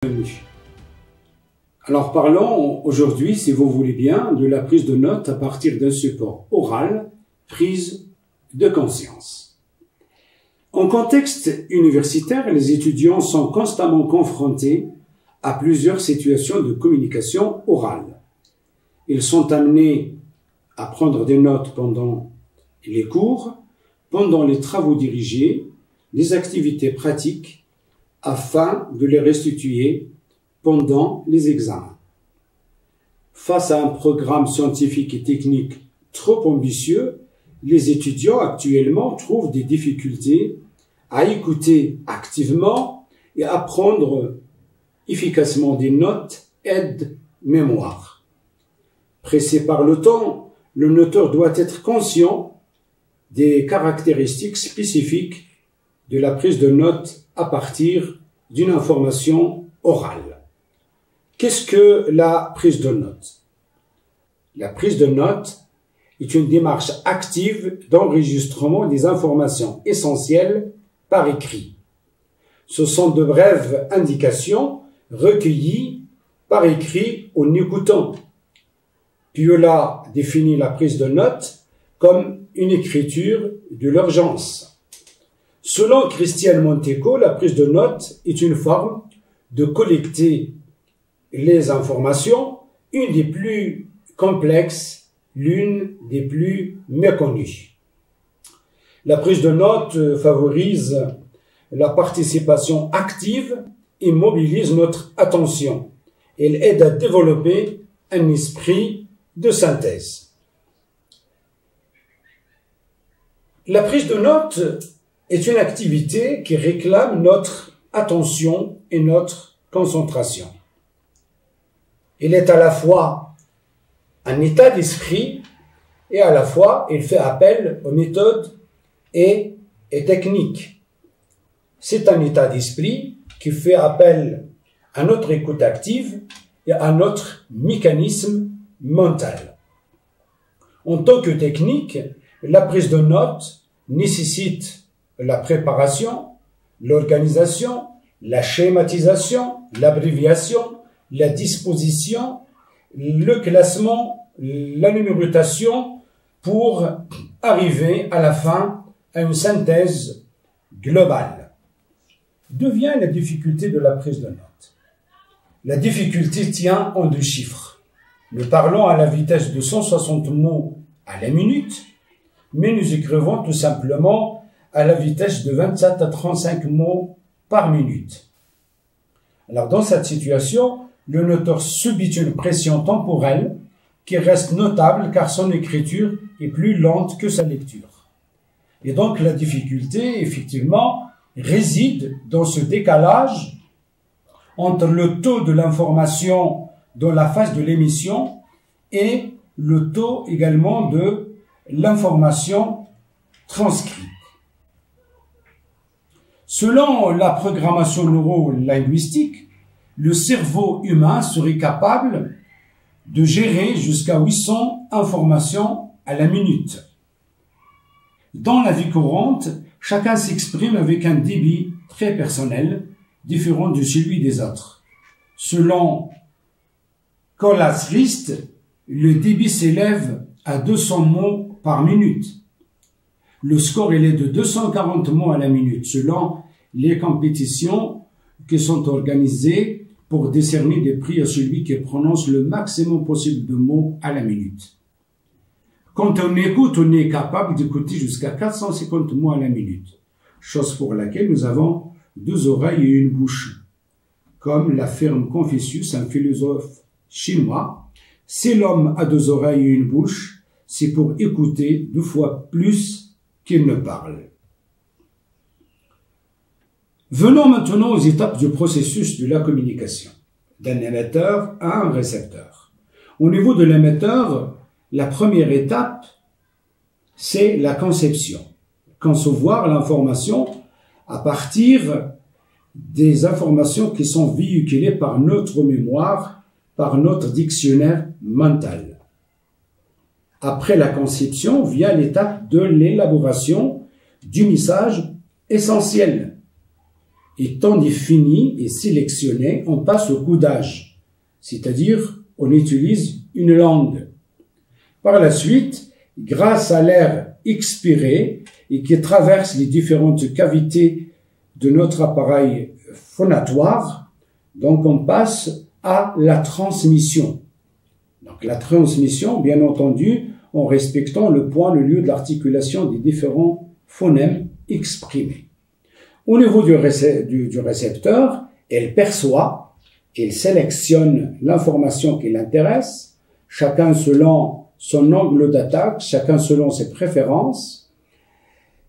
Bienvenue. Alors parlons aujourd'hui, si vous voulez bien, de la prise de notes à partir d'un support oral, prise de conscience. En contexte universitaire, les étudiants sont constamment confrontés à plusieurs situations de communication orale. Ils sont amenés à prendre des notes pendant les cours, pendant les travaux dirigés, les activités pratiques, afin de les restituer pendant les examens. Face à un programme scientifique et technique trop ambitieux, les étudiants actuellement trouvent des difficultés à écouter activement et à prendre efficacement des notes aide-mémoire. Pressé par le temps, le noteur doit être conscient des caractéristiques spécifiques de la prise de notes à partir d'une information orale. Qu'est-ce que la prise de notes? La prise de notes est une démarche active d'enregistrement des informations essentielles par écrit. Ce sont de brèves indications recueillies par écrit en écoutant. Piola définit la prise de notes comme une écriture de l'urgence. Selon Christian Monteco, la prise de notes est une forme de collecter les informations, une des plus complexes, l'une des plus méconnues. La prise de notes favorise la participation active et mobilise notre attention. Elle aide à développer un esprit de synthèse. La prise de notes est une activité qui réclame notre attention et notre concentration. Il est à la fois un état d'esprit et à la fois il fait appel aux méthodes et techniques. C'est un état d'esprit qui fait appel à notre écoute active et à notre mécanisme mental. En tant que technique, la prise de notes nécessite la préparation, l'organisation, la schématisation, l'abréviation, la disposition, le classement, la numérotation pour arriver à la fin à une synthèse globale. D'où vient la difficulté de la prise de notes? La difficulté tient en deux chiffres. Nous parlons à la vitesse de 160 mots à la minute, mais nous écrivons tout simplement à la vitesse de 27 à 35 mots par minute. Alors dans cette situation, le noteur subit une pression temporelle qui reste notable car son écriture est plus lente que sa lecture. Et donc la difficulté, effectivement, réside dans ce décalage entre le taux de l'information dans la phase de l'émission et le taux également de l'information transcrite. Selon la programmation neuro-linguistique, le cerveau humain serait capable de gérer jusqu'à 800 informations à la minute. Dans la vie courante, chacun s'exprime avec un débit très personnel, différent de celui des autres. Selon Kolas-Rist, le débit s'élève à 200 mots par minute. Le score il est de 240 mots à la minute, selon les compétitions qui sont organisées pour décerner des prix à celui qui prononce le maximum possible de mots à la minute. Quand on écoute, on est capable d'écouter jusqu'à 450 mots à la minute, chose pour laquelle nous avons deux oreilles et une bouche. Comme l'affirme Confucius, un philosophe chinois, si l'homme a deux oreilles et une bouche, c'est pour écouter 2 fois plus qu'il ne parle. Venons maintenant aux étapes du processus de la communication, d'un émetteur à un récepteur. Au niveau de l'émetteur, la première étape, c'est la conception. Concevoir l'information à partir des informations qui sont véhiculées par notre mémoire, par notre dictionnaire mental. Après la conception vient l'étape de l'élaboration du message essentiel. Étant définie et sélectionnée, on passe au codage, c'est-à-dire on utilise une langue. Par la suite, grâce à l'air expiré et qui traverse les différentes cavités de notre appareil phonatoire, donc on passe à la transmission. Donc la transmission, bien entendu, en respectant le point, le lieu de l'articulation des différents phonèmes exprimés. Au niveau du récepteur, elle perçoit, elle sélectionne l'information qui l'intéresse, chacun selon son angle d'attaque, chacun selon ses préférences.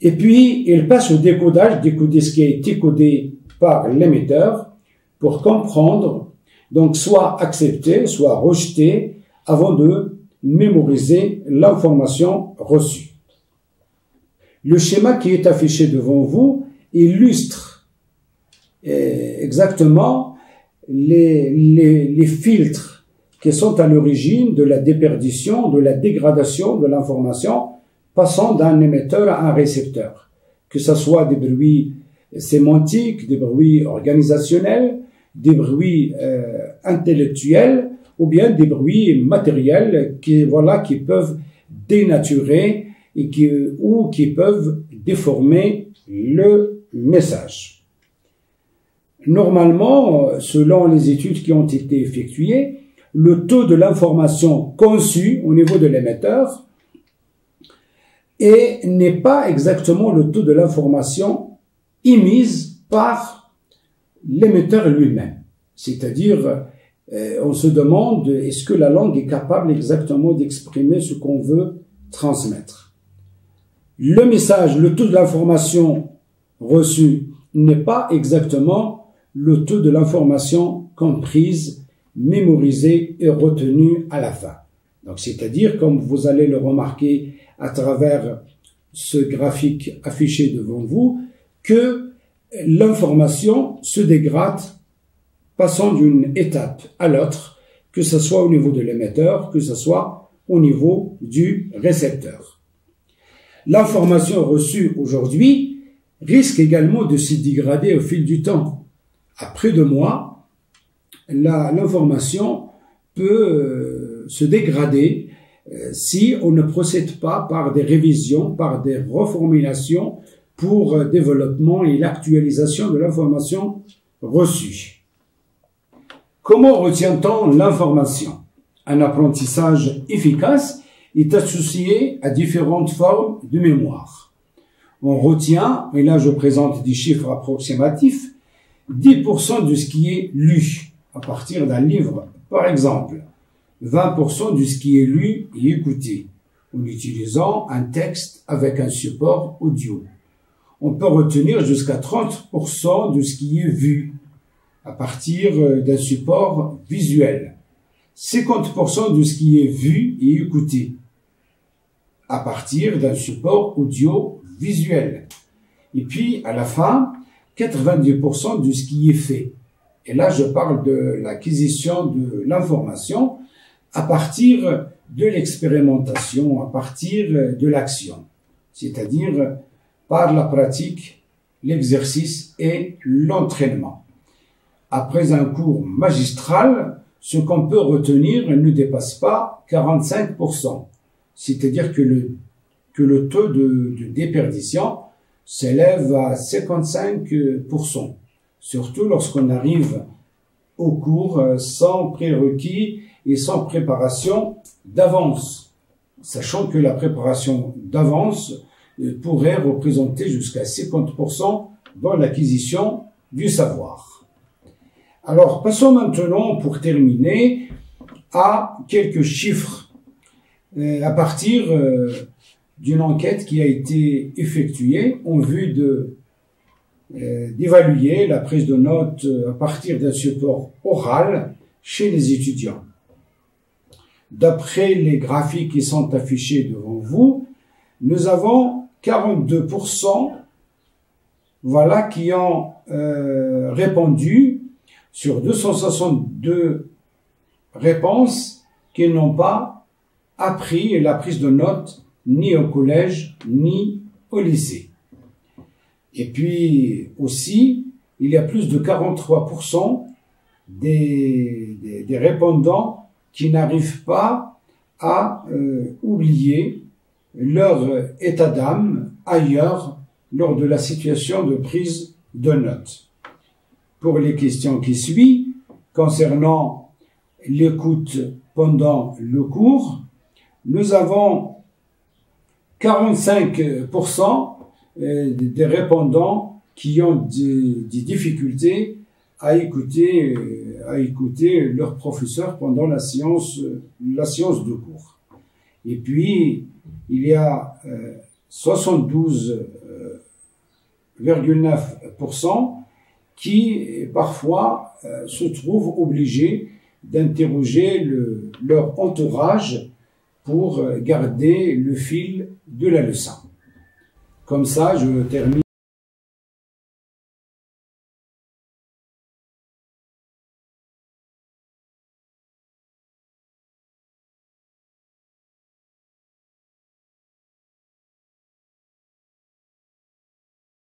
Et puis, elle passe au décodage, décoder ce qui a été codé par l'émetteur pour comprendre, donc soit accepter, soit rejeter, avant de mémoriser l'information reçue. Le schéma qui est affiché devant vous illustre exactement les filtres qui sont à l'origine de la déperdition, de la dégradation de l'information passant d'un émetteur à un récepteur. Que ce soit des bruits sémantiques, des bruits organisationnels, des bruits intellectuels ou bien des bruits matériels qui peuvent dénaturer et qui peuvent déformer le message. Normalement, selon les études qui ont été effectuées, le taux de l'information conçue au niveau de l'émetteur n'est pas exactement le taux de l'information émise par l'émetteur lui-même. C'est-à-dire, on se demande, est-ce que la langue est capable exactement d'exprimer ce qu'on veut transmettre? Le message, le taux de l'information reçue n'est pas exactement le taux de l'information comprise, mémorisée et retenue à la fin. Donc, c'est-à-dire, comme vous allez le remarquer à travers ce graphique affiché devant vous, que l'information se dégrade passant d'une étape à l'autre, que ce soit au niveau de l'émetteur, que ce soit au niveau du récepteur. L'information reçue aujourd'hui risque également de se dégrader au fil du temps. Après 2 mois, l'information peut se dégrader si on ne procède pas par des révisions, par des reformulations pour développement et l'actualisation de l'information reçue. Comment retient-on l'information? Un apprentissage efficace est associé à différentes formes de mémoire. On retient, et là je présente des chiffres approximatifs, 10% de ce qui est lu à partir d'un livre, par exemple, 20% de ce qui est lu et écouté, en utilisant un texte avec un support audio. On peut retenir jusqu'à 30% de ce qui est vu, à partir d'un support visuel, 50% de ce qui est vu et écouté, à partir d'un support audio-visuel. Et puis, à la fin, 90% de ce qui est fait. Et là, je parle de l'acquisition de l'information à partir de l'expérimentation, à partir de l'action, c'est-à-dire par la pratique, l'exercice et l'entraînement. Après un cours magistral, ce qu'on peut retenir ne dépasse pas 45%. C'est-à-dire que le taux de déperdition s'élève à 55%. Surtout lorsqu'on arrive au cours sans prérequis et sans préparation d'avance. Sachant que la préparation d'avance pourrait représenter jusqu'à 50% dans l'acquisition du savoir. Alors, passons maintenant, pour terminer, à quelques chiffres à partir d'une enquête qui a été effectuée en vue d'évaluer la prise de notes à partir d'un support oral chez les étudiants. D'après les graphiques qui sont affichés devant vous, nous avons 42% qui ont répondu sur 262 réponses qu'ils n'ont pas appris la prise de notes ni au collège ni au lycée. Et puis aussi, il y a plus de 43% des répondants qui n'arrivent pas à oublier leur état d'âme ailleurs lors de la situation de prise de notes. Pour les questions qui suivent, concernant l'écoute pendant le cours, nous avons 45% des répondants qui ont des difficultés à écouter leur professeur pendant la séance de cours. Et puis, il y a 72,9% qui parfois se trouvent obligés d'interroger leur entourage pour garder le fil de la leçon. Comme ça, je termine.